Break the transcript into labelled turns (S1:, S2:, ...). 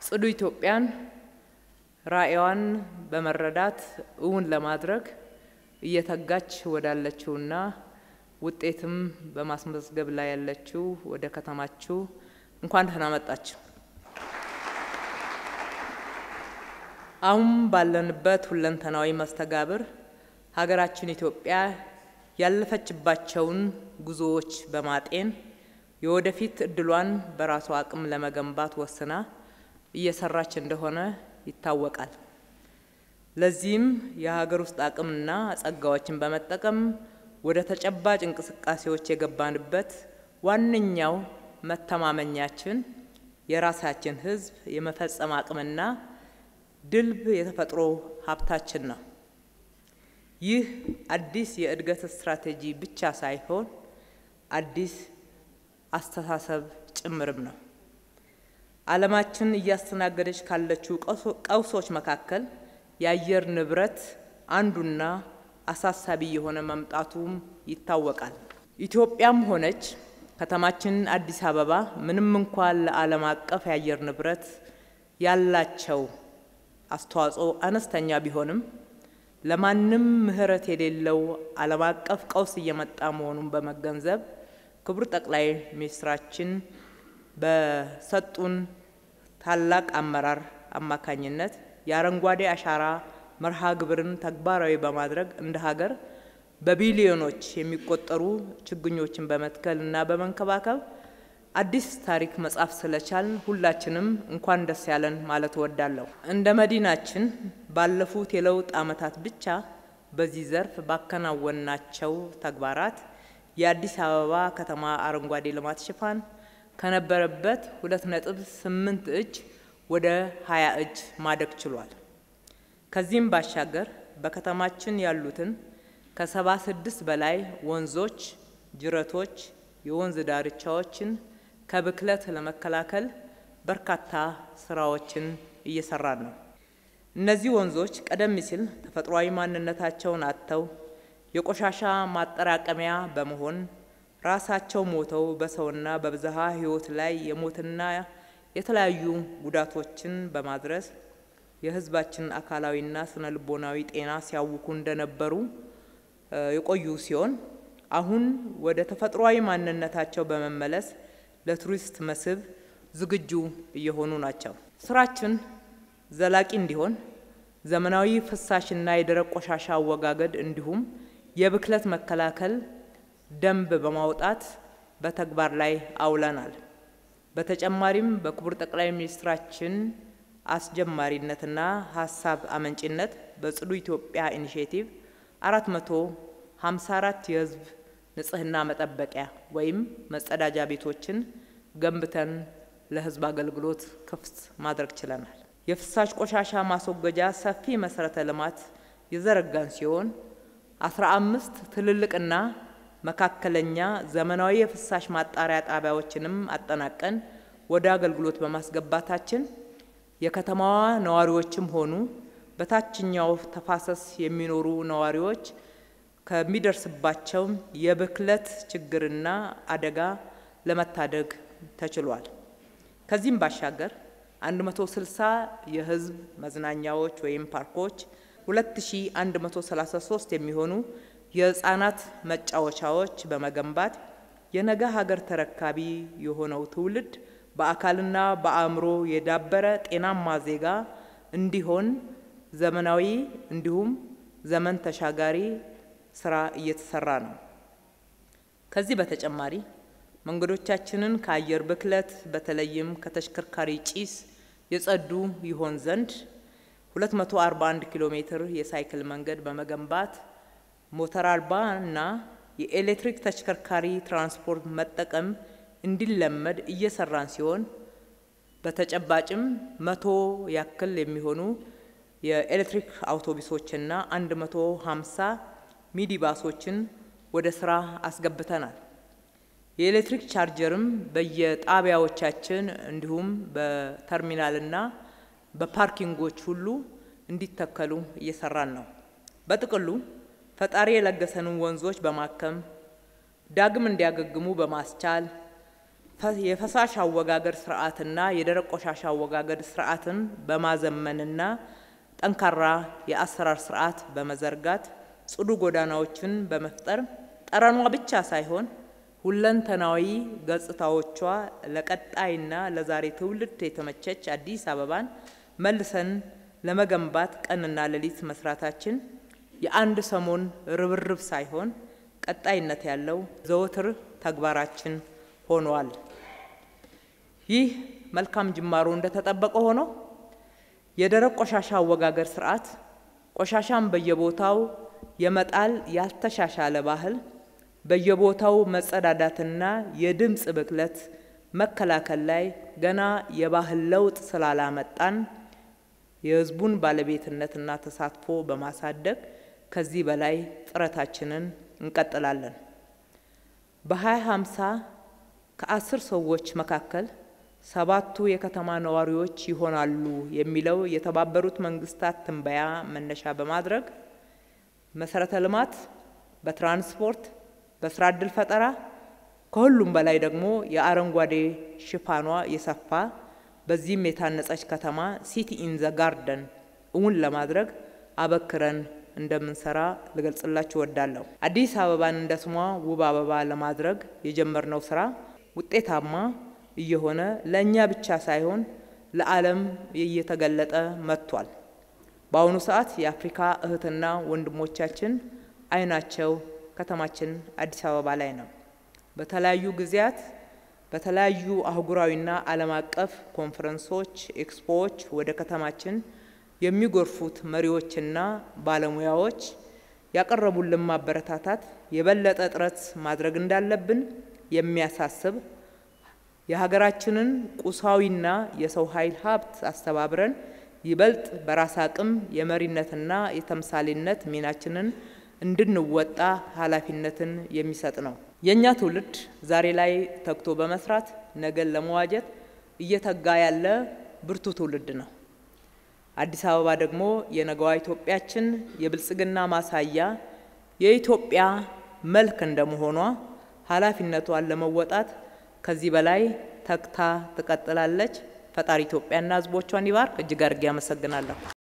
S1: ጽዱ ኢትዮጵያን ራዕይዋን በመረዳት እውን ለማድረግ እየተጋች ወዳለችውና ውጤትም በማስመዝገብ ላይ ያለችው ወደ ከተማችሁ እንኳን ደህና መጣችሁ። አሁን ባለንበት ሁለንተናዊ መስተጋብር ሀገራችን ኢትዮጵያ ያለፈችባቸውን ጉዞዎች በማጤን የወደፊት እድሏን በራሷ አቅም ለመገንባት ወስና እየሰራች እንደሆነ ይታወቃል። ለዚህም የሀገር ውስጥ አቅምና ጸጋዎችን በመጠቀም ወደ ተጨባጭ እንቅስቃሴዎች የገባንበት ዋነኛው መተማመኛችን የራሳችን ህዝብ የመፈጸም አቅምና ድልብ የተፈጥሮ ሀብታችን ነው። ይህ አዲስ የእድገት ስትራቴጂ ብቻ ሳይሆን አዲስ አስተሳሰብ ጭምርም ነው። ዓለማችን እያስተናገደች ካለችው ቀውሶች መካከል የአየር ንብረት አንዱና አሳሳቢ የሆነ መምጣቱም ይታወቃል። ኢትዮጵያም ሆነች ከተማችን አዲስ አበባ ምንም እንኳን ለዓለም አቀፍ የአየር ንብረት ያላቸው አስተዋጽኦ አነስተኛ ቢሆንም ለማንም ምህረት የሌለው ዓለም አቀፍ ቀውስ እየመጣ መሆኑን በመገንዘብ ክቡር ጠቅላይ ሚኒስትራችን በሰጡን ታላቅ አመራር አማካኝነት የአረንጓዴ አሻራ መርሃ ግብርን ተግባራዊ በማድረግ እንደ ሀገር በቢሊዮኖች የሚቆጠሩ ችግኞችን በመትከልና በመንከባከብ አዲስ ታሪክ መጻፍ ስለቻልን ሁላችንም እንኳን ደስ ያለን ማለት እወዳለሁ። እንደ መዲናችን ባለፉት የለውጥ ዓመታት ብቻ በዚህ ዘርፍ ባከናወናቸው ተግባራት የአዲስ አበባ ከተማ አረንጓዴ ልማት ሽፋን ከነበረበት 2.8 እጅ ወደ 20 እጅ ማደግ ችሏል። ከዚህም ባሻገር በከተማችን ያሉትን ከ76 በላይ ወንዞች፣ ጅረቶች፣ የወንዝ ዳርቻዎችን ከብክለት ለመከላከል በርካታ ስራዎችን እየሰራን ነው። እነዚህ ወንዞች ቀደም ሲል ተፈጥሯዊ ማንነታቸውን አጥተው የቆሻሻ ማጠራቀሚያ በመሆን ራሳቸው ሞተው በሰውና በብዝሃ ህይወት ላይ የሞትና የተለያዩ ጉዳቶችን በማድረስ የህዝባችን አካላዊና ስነልቦናዊ ጤና ሲያውኩ እንደነበሩ የቆዩ ሲሆን አሁን ወደ ተፈጥሯዊ ማንነታቸው በመመለስ ለቱሪስት መስህብ ዝግጁ እየሆኑ ናቸው። ስራችን ዘላቂ እንዲሆን ዘመናዊ ፍሳሽና የደረቅ ቆሻሻ አወጋገድ እንዲሁም የብክለት መከላከል ደንብ በማውጣት በተግባር ላይ አውለናል። በተጨማሪም በክቡር ጠቅላይ ሚኒስትራችን አስጀማሪነትና ሐሳብ አመንጭነት በጽዱ ኢትዮጵያ ኢኒሼቲቭ 454 የህዝብ ንጽህና መጠበቂያ ወይም መጸዳጃ ቤቶችን ገንብተን ለህዝብ አገልግሎት ክፍት ማድረግ ችለናል። የፍሳሽ ቆሻሻ ማስወገጃ ሰፊ መሰረተ ልማት የዘረጋን ሲሆን 15 ትልልቅና መካከለኛ ዘመናዊ የፍሳሽ ማጣሪያ ጣቢያዎችንም አጠናቀን ወደ አገልግሎት በማስገባታችን የከተማዋ ነዋሪዎችም ሆኑ በታችኛው ተፋሰስ የሚኖሩ ነዋሪዎች ከሚደርስባቸው የብክለት ችግርና አደጋ ለመታደግ ተችሏል። ከዚህም ባሻገር 160 የህዝብ መዝናኛዎች ወይም ፓርኮች 2133 የሚሆኑ የህፃናት መጫወቻዎች በመገንባት የነገ ሀገር ተረካቢ የሆነው ትውልድ በአካልና በአእምሮ የዳበረ ጤናማ ዜጋ እንዲሆን ዘመናዊ እንዲሁም ዘመን ተሻጋሪ ስራ እየተሰራ ነው። ከዚህ በተጨማሪ መንገዶቻችንን ከአየር ብክለት በተለይም ከተሽከርካሪ ጭስ የጸዱ ይሆን ዘንድ 241 ኪሎ ሜትር የሳይክል መንገድ በመገንባት ሞተር አልባና የኤሌክትሪክ ተሽከርካሪ ትራንስፖርት መጠቀም እንዲለመድ እየሰራን ሲሆን በተጨባጭም 100 ያክል የሚሆኑ የኤሌክትሪክ አውቶቡሶችና 150 ሚኒባሶችን ወደ ስራ አስገብተናል። የኤሌክትሪክ ቻርጀርም በየጣቢያዎቻችን እንዲሁም በተርሚናልና በፓርኪንጎች ሁሉ እንዲተከሉ እየሰራን ነው። በጥቅሉ ፈጣሪ የለገሰንን ወንዞች በማከም ዳግም እንዲያገግሙ በማስቻል የፈሳሽ አወጋገድ ስርዓትና የደረቅ ቆሻሻ አወጋገድ ስርዓትን በማዘመንና ጠንካራ የአሰራር ስርዓት በመዘርጋት ጽዱ ጎዳናዎችን በመፍጠር ጠረኗ ብቻ ሳይሆን ሁለንተናዊ ገጽታዎቿ ለቀጣይና ለዛሬ ትውልድ የተመቸች አዲስ አበባን መልሰን ለመገንባት ቀንና ሌሊት መስራታችን የአንድ ሰሞን ርብርብ ሳይሆን ቀጣይነት ያለው ዘወትር ተግባራችን ሆኗል። ይህ መልካም ጅማሮ እንደተጠበቀ ሆኖ የደረቅ ቆሻሻ አወጋገድ ስርዓት ቆሻሻን በየቦታው የመጣል ያልተሻሻለ ባህል በየቦታው መጸዳዳትና የድምጽ ብክለት መከላከል ላይ ገና የባህል ለውጥ ስላላመጣን የህዝቡን ባለቤትነትና ተሳትፎ በማሳደግ ከዚህ በላይ ጥረታችንን እንቀጥላለን። በ2050 ከ10 ሰዎች መካከል 7ቱ የከተማ ነዋሪዎች ይሆናሉ የሚለው የተባበሩት መንግስታት ትንበያ መነሻ በማድረግ መሰረተ ልማት፣ በትራንስፖርት፣ በስራ ዕድል ፈጠራ ከሁሉም በላይ ደግሞ የአረንጓዴ ሽፋኗ የሰፋ በዚህም የታነጸች ከተማ ሲቲ ኢን ዘ ጋርደን እውን ለማድረግ አበክረን እንደምንሰራ ልገልጽላችሁ እወዳለሁ። አዲስ አበባን እንደ ስሟ ውብ አበባ ለማድረግ የጀመርነው ስራ ውጤታማ እየሆነ ለኛ ብቻ ሳይሆን ለዓለም እየተገለጠ መጥቷል። በአሁኑ ሰዓት የአፍሪካ እህትና ወንድሞቻችን አይናቸው ከተማችን አዲስ አበባ ላይ ነው። በተለያዩ ጊዜያት በተለያዩ አህጉራዊና ዓለም አቀፍ ኮንፈረንሶች፣ ኤክስፖዎች ወደ ከተማችን የሚጎርፉት መሪዎችና ባለሙያዎች ያቀረቡልን ማበረታታት የበለጠ ጥረት ማድረግ እንዳለብን የሚያሳስብ የሀገራችንን ቁሳዊና የሰው ኃይል ሀብት አስተባብረን ይበልጥ በራስ አቅም የመሪነትና የተምሳሌነት ሚናችንን እንድንወጣ ኃላፊነትን የሚሰጥ ነው። የኛ ትውልድ ዛሬ ላይ ተግቶ በመስራት ነገን ለመዋጀት እየተጋ ያለ ብርቱ ትውልድ ነው። አዲስ አበባ ደግሞ የነገዋ ኢትዮጵያችን የብልጽግና ማሳያ የኢትዮጵያ መልክ እንደመሆኗ ኃላፊነቷን ለመወጣት ከዚህ በላይ ተግታ ትቀጥላለች። ፈጣሪ ኢትዮጵያና ሕዝቦቿን ይባርክ። እጅግ አድርጌ አመሰግናለሁ።